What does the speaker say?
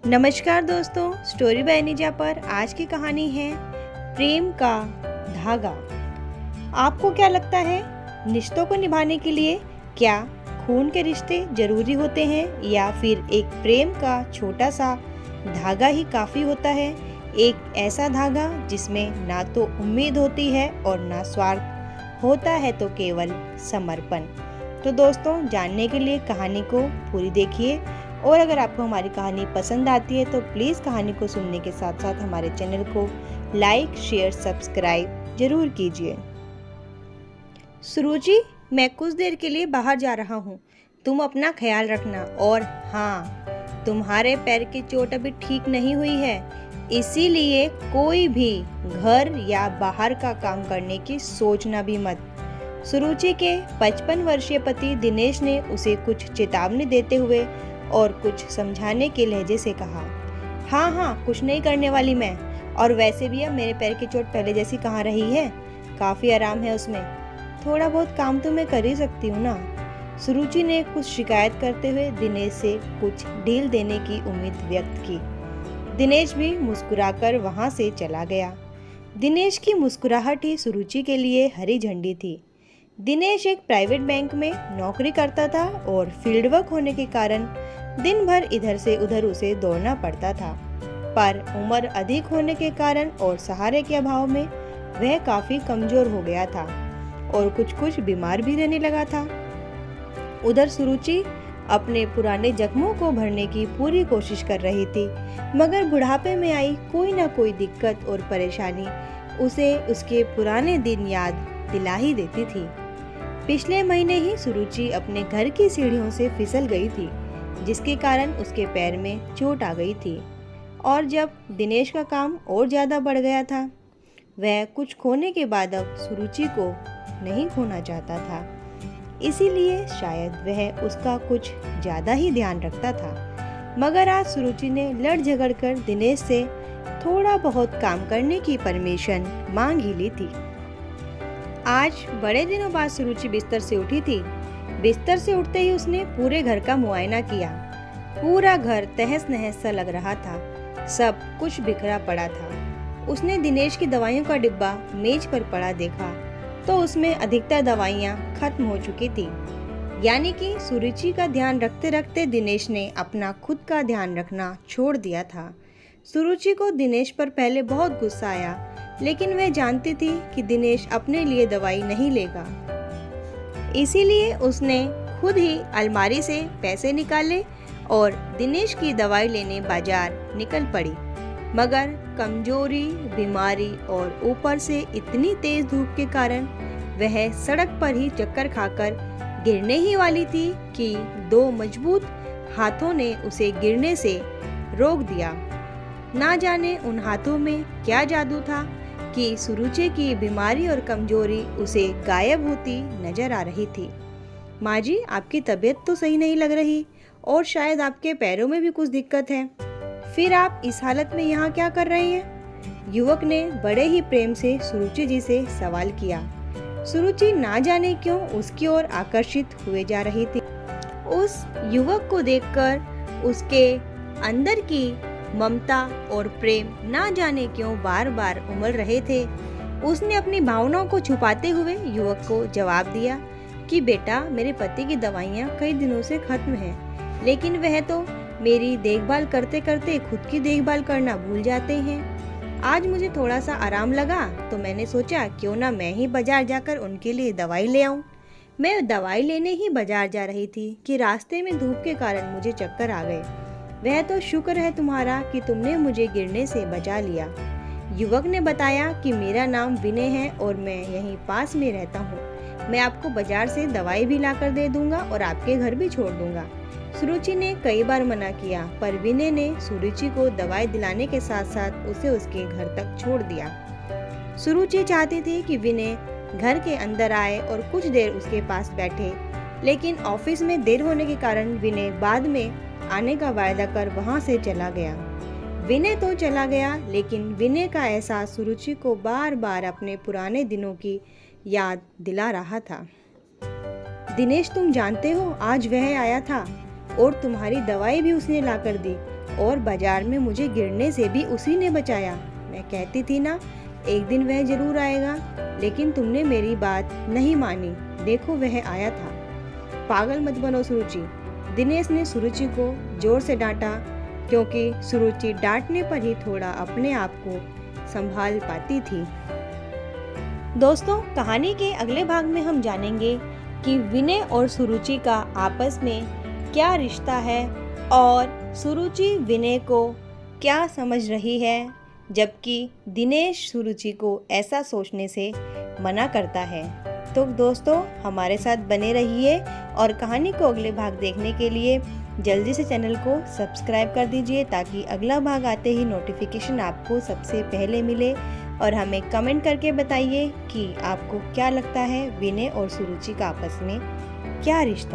नमस्कार दोस्तों, story by निजा पर आज की कहानी है प्रेम का धागा। आपको क्या लगता है, रिश्तों को निभाने के लिए क्या खून के रिश्ते जरूरी होते हैं या फिर एक प्रेम का छोटा सा धागा ही काफ़ी होता है? एक ऐसा धागा जिसमें ना तो उम्मीद होती है और ना स्वार्थ होता है, तो केवल समर्पण। तो दोस्तों, जानने के लिए कहानी को पूरी देखिए और अगर आपको हमारी कहानी पसंद आती है तो प्लीज़ कहानी को सुनने के साथ साथ हमारे चैनल को लाइक, शेयर, सब्सक्राइब जरूर कीजिए। सुरुचि, मैं कुछ देर के लिए बाहर जा रहा हूँ, तुम अपना ख्याल रखना। और हाँ, तुम्हारे पैर की चोट अभी ठीक नहीं हुई है, इसीलिए कोई भी घर या बाहर का काम करने की सोचना भी मत। सुरुचि के 55 वर्षीय पति दिनेश ने उसे कुछ चेतावनी देते हुए और कुछ समझाने के लहजे से कहा। हाँ, कुछ नहीं करने वाली मैं। और वैसे भी अब मेरे पैर की चोट पहले जैसी कहाँ रही है, काफ़ी आराम है उसमें। थोड़ा बहुत काम तो मैं कर ही सकती हूँ ना। सुरुचि ने कुछ शिकायत करते हुए दिनेश से कुछ ढील देने की उम्मीद व्यक्त की। दिनेश भी मुस्कुराकर वहाँ से चला गया। दिनेश की मुस्कुराहट ही सुरुचि के लिए हरी झंडी थी। दिनेश एक प्राइवेट बैंक में नौकरी करता था और फील्ड वर्क होने के कारण दिन भर इधर से उधर उसे दौड़ना पड़ता था। पर उम्र अधिक होने के कारण और सहारे के अभाव में वह काफी कमजोर हो गया था और कुछ बीमार भी रहने लगा था। उधर सुरुचि अपने पुराने जख्मों को भरने की पूरी कोशिश कर रही थी, मगर बुढ़ापे में आई कोई ना कोई दिक्कत और परेशानी उसे उसके पुराने दिन याद दिला ही देती थी। पिछले महीने ही सुरुचि अपने घर की सीढ़ियों से फिसल गई थी, जिसके कारण उसके पैर में चोट आ गई थी। और जब दिनेश का काम और ज़्यादा बढ़ गया था, वह कुछ खोने के बाद अब सुरुचि को नहीं खोना चाहता था, इसीलिए शायद वह उसका कुछ ज़्यादा ही ध्यान रखता था। मगर आज सुरुचि ने लड़ झगड़ कर दिनेश से थोड़ा बहुत काम करने की परमिशन मांग ही ली थी। आज बड़े दिनों बाद सुरुचि बिस्तर से उठी थी। बिस्तर से उठते ही उसने पूरे घर का मुआयना किया। पूरा घर तहस नहस सा लग रहा था, सब कुछ बिखरा पड़ा था। उसने दिनेश की दवाइयों का डिब्बा मेज पर पड़ा देखा तो उसमें अधिकतर दवाइयाँ खत्म हो चुकी थी। यानी कि सुरुचि का ध्यान रखते रखते दिनेश ने अपना खुद का ध्यान रखना छोड़ दिया था। सुरुचि को दिनेश पर पहले बहुत गुस्सा आया, लेकिन वह जानती थी कि दिनेश अपने लिए दवाई नहीं लेगा। इसीलिए उसने खुद ही अलमारी से पैसे निकाले और दिनेश की दवाई लेने बाजार निकल पड़ी। मगर कमजोरी, बीमारी और ऊपर से इतनी तेज धूप के कारण वह सड़क पर ही चक्कर खाकर गिरने ही वाली थी कि दो मजबूत हाथों ने उसे गिरने से रोक दिया। ना जाने उन हाथों में क्या जादू था कि सुरुचि की बीमारी और कमजोरी उसे गायब होती नजर आ रही थी। माँ जी, आपकी तबीयत तो सही नहीं लग रही और शायद आपके पैरों में भी कुछ दिक्कत है, फिर आप इस हालत में यहाँ क्या कर रहे हैं? युवक ने बड़े ही प्रेम से सुरुचि जी से सवाल किया। सुरुचि ना जाने क्यों उसकी ओर आकर्षित हुए जा रही थी। उस युवक को देखकर उसके अंदर की ममता और प्रेम ना जाने क्यों बार बार उमड़ रहे थे। उसने अपनी भावनाओं को छुपाते हुए युवक को जवाब दिया कि बेटा, मेरे पति की दवाइयाँ कई दिनों से खत्म हैं, लेकिन वह तो मेरी देखभाल करते करते खुद की देखभाल करना भूल जाते हैं। आज मुझे थोड़ा सा आराम लगा तो मैंने सोचा क्यों ना मैं ही बाजार जाकर उनके लिए दवाई ले आऊं। मैं दवाई लेने ही बाजार जा रही थी कि रास्ते में धूप के कारण मुझे चक्कर आ गए। वह तो शुक्र है तुम्हारा कि तुमने मुझे गिरने से बचा लिया। युवक ने बताया कि मेरा नाम विनय है और मैं यहीं पास में रहता हूँ। मैं आपको बाजार से दवाई भी लाकर दे दूंगा और आपके घर भी छोड़ दूंगा। सुरुचि ने कई बार मना किया, पर विनय ने सुरुचि को दवाई दिलाने के साथ साथ उसे उसके घर तक छोड़ दिया। सुरुचि चाहती थी कि विनय घर के अंदर आए और कुछ देर उसके पास बैठे, लेकिन ऑफिस में देर होने के कारण विनय बाद में आने का वायदा कर वहां से चला गया। विनय तो चला गया, लेकिन विनय का एहसास सुरुचि को बार बार अपने पुराने दिनों की याद दिला रहा था। दिनेश, तुम जानते हो आज वह आया था और तुम्हारी दवाई भी उसने लाकर दी और बाजार में मुझे गिरने से भी उसी ने बचाया। मैं कहती थी ना एक दिन वह जरूर आएगा, लेकिन तुमने मेरी बात नहीं मानी। देखो वह आया था। पागल मत बनो सुरुचि। दिनेश ने सुरुचि को जोर से डांटा, क्योंकि सुरुचि डांटने पर ही थोड़ा अपने आप को संभाल पाती थी। दोस्तों, कहानी के अगले भाग में हम जानेंगे कि विनय और सुरुचि का आपस में क्या रिश्ता है और सुरुचि विनय को क्या समझ रही है, जबकि दिनेश सुरुचि को ऐसा सोचने से मना करता है। तो दोस्तों, हमारे साथ बने रहिए और कहानी को अगले भाग देखने के लिए जल्दी से चैनल को सब्सक्राइब कर दीजिए, ताकि अगला भाग आते ही नोटिफिकेशन आपको सबसे पहले मिले। और हमें कमेंट करके बताइए कि आपको क्या लगता है विनय और सुरुचि का आपस में क्या रिश्ता है।